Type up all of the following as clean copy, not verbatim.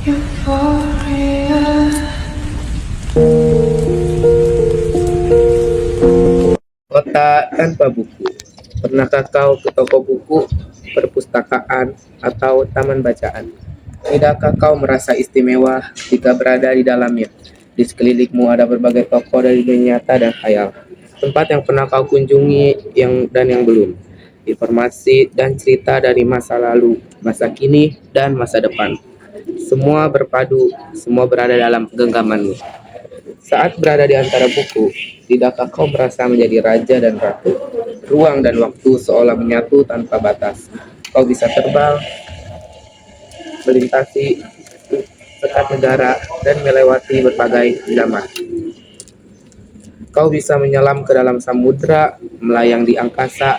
Euphoria. Kota tanpa buku. Pernahkah kau ke toko buku, perpustakaan, atau taman bacaan? Tidakkah kau merasa istimewa ketika berada di dalamnya? Di sekelilingmu ada berbagai tokoh dari dunia nyata dan khayal. Tempat yang pernah kau kunjungi dan yang belum. Informasi dan cerita dari masa lalu, masa kini, dan masa depan. Semua berpadu, semua berada dalam genggamanmu. Saat berada di antara buku, tidakkah kau merasa menjadi raja dan ratu? Ruang dan waktu seolah menyatu tanpa batas. Kau bisa terbang, melintasi sekat negara, dan melewati berbagai zaman. Kau bisa menyelam ke dalam samudra, melayang di angkasa,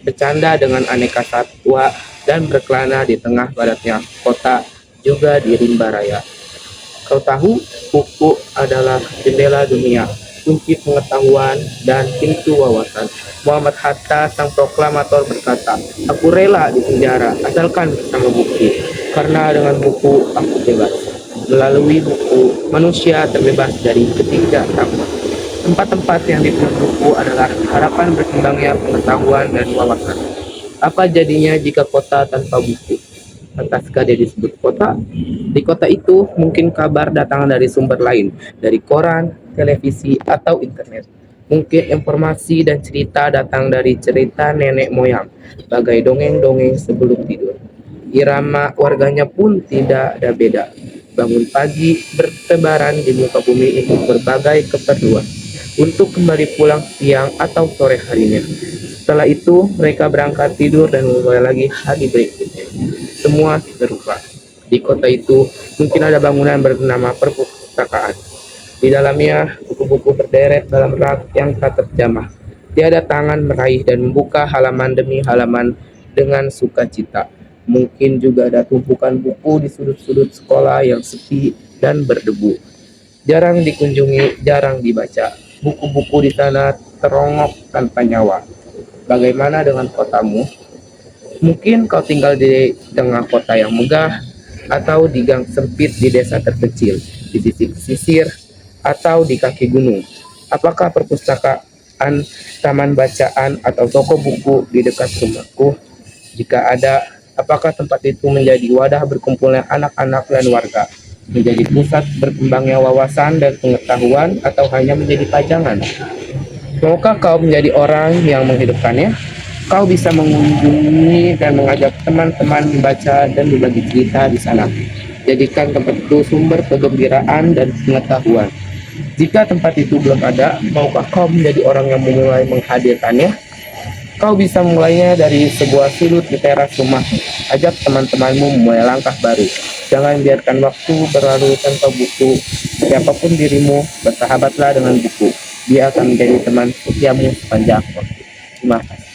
bercanda dengan aneka satwa, dan berkelana di tengah padatnya kota, juga di rimba raya. Kau tahu, buku adalah jendela dunia, kunci pengetahuan, dan pintu wawasan. Muhammad Hatta, sang proklamator berkata, "Aku rela di penjara, asalkan bersama buku. Karena dengan buku, aku bebas. Melalui buku, manusia terbebas dari ketidaktahuan." Tempat-tempat yang dipenuhi buku adalah harapan berkembangnya pengetahuan dan wawasan. Apa jadinya jika kota tanpa buku? Pantaskah dia disebut kota? Di kota itu mungkin kabar datang dari sumber lain, dari koran, televisi, atau internet. Mungkin informasi dan cerita datang dari cerita nenek moyang, bagai dongeng-dongeng sebelum tidur. Irama warganya pun tidak ada beda. Bangun pagi, bertebaran di muka bumi untuk berbagai keperluan. Untuk kembali pulang siang atau sore harinya. Setelah itu, mereka berangkat tidur dan mulai lagi hari berikutnya. Semua serupa. Di kota itu mungkin ada bangunan bernama perpustakaan. Di dalamnya buku-buku berderet dalam rak yang tak terjamah. Tiada tangan meraih dan membuka halaman demi halaman dengan sukacita. Mungkin juga ada tumpukan buku di sudut-sudut sekolah yang sepi dan berdebu. Jarang dikunjungi, jarang dibaca. Buku-buku di sana terongok tanpa nyawa. Bagaimana dengan kotamu? Mungkin kau tinggal di tengah kota yang megah, atau di gang sempit di desa terkecil, di sisi pesisir, atau di kaki gunung. Apakah perpustakaan, taman bacaan, atau toko buku di dekat rumahku? Jika ada, apakah tempat itu menjadi wadah berkumpulnya anak-anak dan warga? Menjadi pusat berkembangnya wawasan dan pengetahuan, atau hanya menjadi pajangan? Maukah kau menjadi orang yang menghidupkannya? Kau bisa mengunjungi dan mengajak teman-teman membaca dan berbagi cerita di sana. Jadikan tempat itu sumber kegembiraan dan pengetahuan. Jika tempat itu belum ada, maukah kau menjadi orang yang memulai menghadirkannya? Kau bisa mulainya dari sebuah sudut di teras rumah. Ajak teman-temanmu memulai langkah baru. Jangan biarkan waktu berlalu tanpa buku. Siapapun dirimu, bersahabatlah dengan buku. Dia akan menjadi teman setiamu sepanjang waktu. Terima kasih.